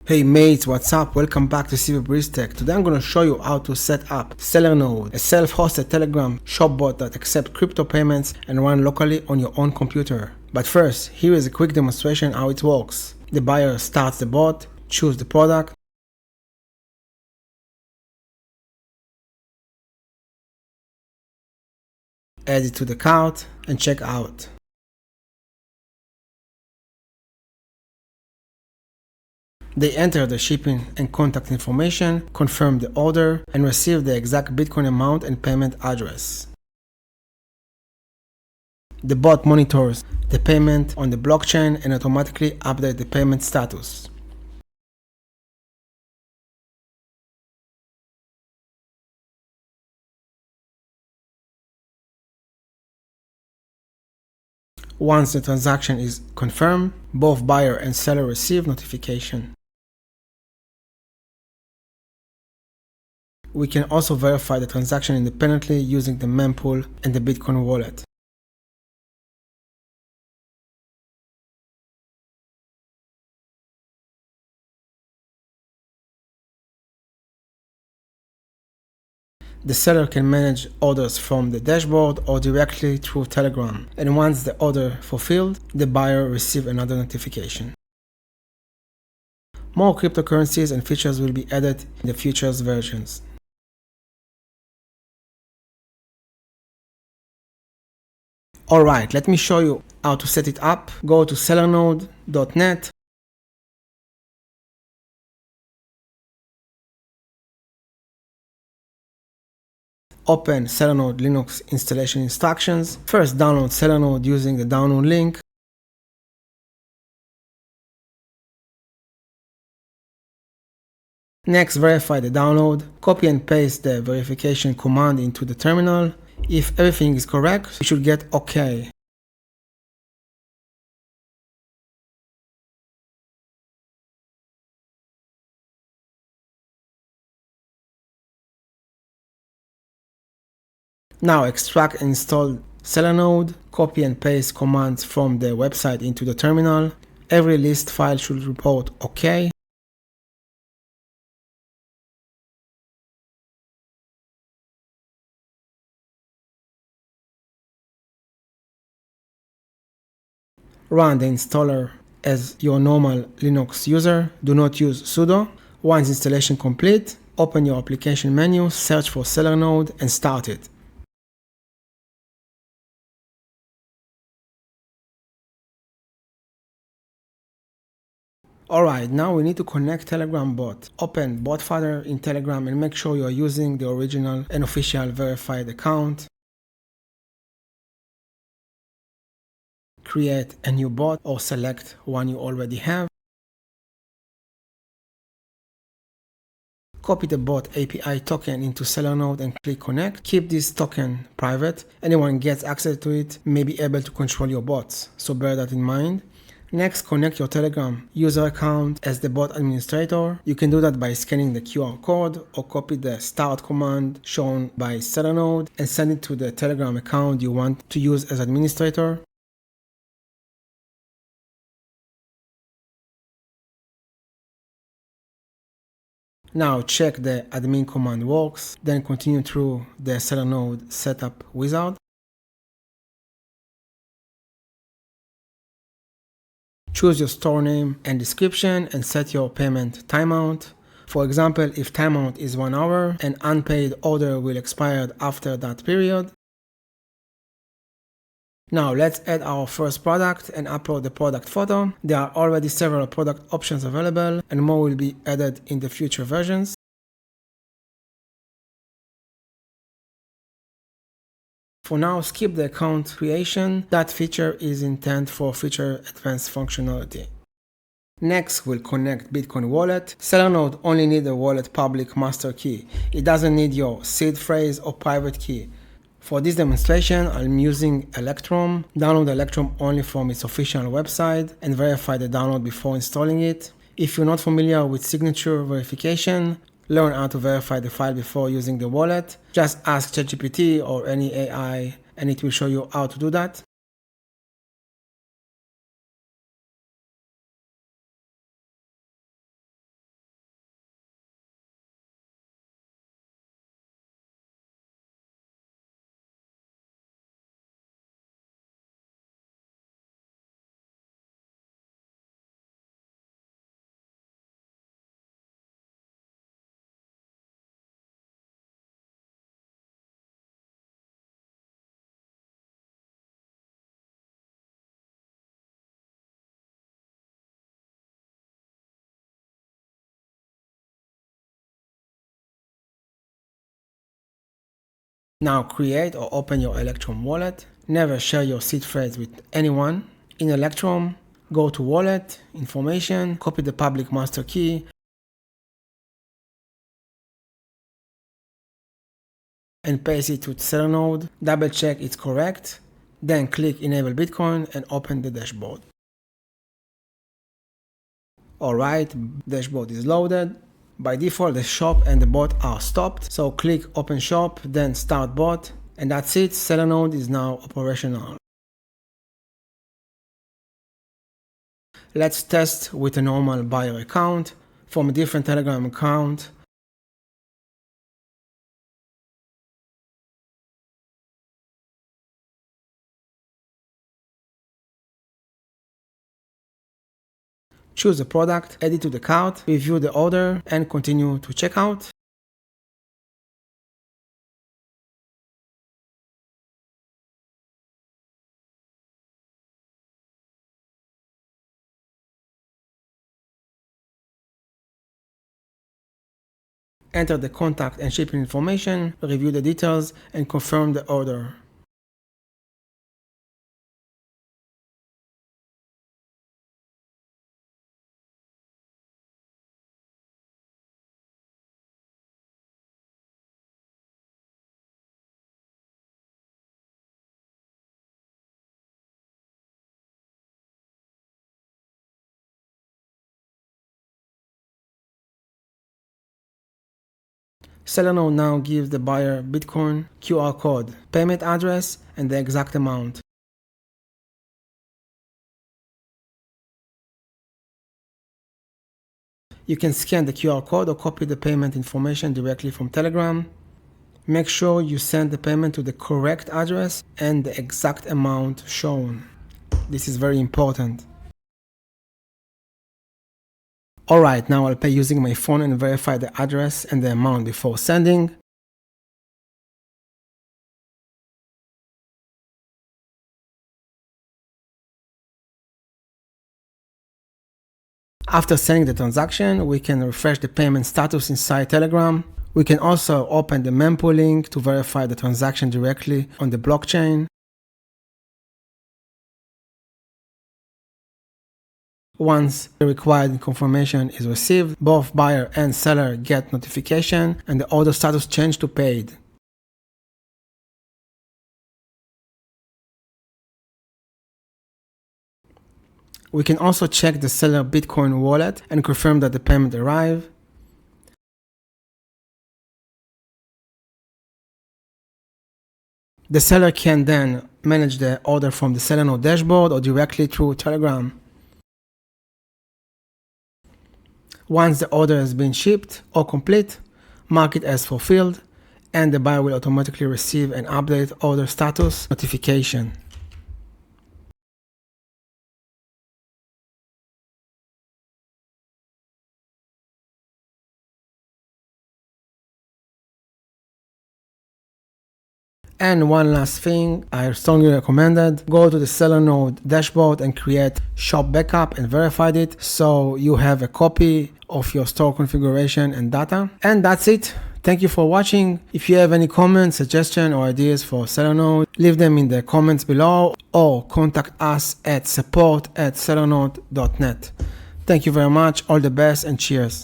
Hey mates, what's up? Welcome back to CBBreezeTech. Today I'm going to show you how to set up SellerNode, a self-hosted Telegram shop bot that accepts crypto payments and run locally on your own computer. But first, here is a quick demonstration how it works. The buyer starts the bot, choose the product, add it to the cart, and check out. They enter the shipping and contact information, confirm the order, and receive the exact Bitcoin amount and payment address. The bot monitors the payment on the blockchain and automatically updates the payment status. Once the transaction is confirmed, both buyer and seller receive notification. We can also verify the transaction independently using the mempool and the Bitcoin wallet. The seller can manage orders from the dashboard or directly through Telegram, and once the order fulfilled, the buyer receives another notification. More cryptocurrencies and features will be added in the future versions. Alright, let me show you how to set it up. Go to sellernode.net. Open SellerNode Linux installation instructions. First, download SellerNode using the download link. Next, verify the download. Copy and paste the verification command into the terminal. If everything is correct, you should get OK. Now extract and install SellerNode. Copy and paste commands from the website into the terminal. Every list file should report OK. Run the installer as your normal Linux user. Do not use sudo. Once installation complete, open your application menu, search for SellerNode and start it. Alright, now we need to connect Telegram bot. Open BotFinder in Telegram and make sure you are using the original and official verified account. Create a new bot or select one you already have. Copy the bot API token into SellerNode and click connect. Keep this token private. Anyone gets access to it may be able to control your bots, so bear that in mind. Next, connect your Telegram user account as the bot administrator. You can do that by scanning the QR code or copy the start command shown by SellerNode and send it to the Telegram account you want to use as administrator. Now check the admin command works, then continue through the SellerNode setup wizard. Choose your store name and description and set your payment timeout. For example, if timeout is 1 hour, an unpaid order will expire after that period. Now let's add our first product and upload the product photo. There are already several product options available and more will be added in the future versions. For now, skip the account creation. That feature is intended for future advanced functionality. Next, we'll connect Bitcoin wallet. SellerNode only needs a wallet public master key. It doesn't need your seed phrase or private key. For this demonstration, I'm using Electrum. Download Electrum only from its official website and verify the download before installing it. If you're not familiar with signature verification, learn how to verify the file before using the wallet. Just ask ChatGPT or any AI and it will show you how to do that. Now create or open your Electrum wallet. Never share your seed phrase with anyone. In Electrum, go to Wallet, Information, copy the public master key, and paste it to the seller node. Double check it's correct. Then click Enable Bitcoin and open the dashboard. Alright, dashboard is loaded. By default, the shop and the bot are stopped. So click Open Shop, then Start Bot, and that's it. Seller node is now operational. Let's test with a normal buyer account from a different Telegram account. Choose a product, add it to the cart, review the order, and continue to checkout. Enter the contact and shipping information, review the details, and confirm the order. Seller node now gives the buyer Bitcoin QR code, payment address, and the exact amount. You can scan the QR code or copy the payment information directly from Telegram. Make sure you send the payment to the correct address and the exact amount shown. This is very important. Alright, now I'll pay using my phone and verify the address and the amount before sending. After sending the transaction, we can refresh the payment status inside Telegram. We can also open the mailto link to verify the transaction directly on the blockchain. Once the required confirmation is received, both buyer and seller get notification and the order status changed to paid. We can also check the seller Bitcoin wallet and confirm that the payment arrived. The seller can then manage the order from the seller node dashboard or directly through Telegram. Once the order has been shipped or complete, mark it as fulfilled, and the buyer will automatically receive an update order status notification. And one last thing, I strongly recommend it. Go to the seller node dashboard and create shop backup and verify it so you have a copy of your store configuration and data. And that's it. Thank you for watching. If you have any comments, suggestions, or ideas for seller node, leave them in the comments below or contact us at support@sellernode.net. Thank you very much. All the best and cheers.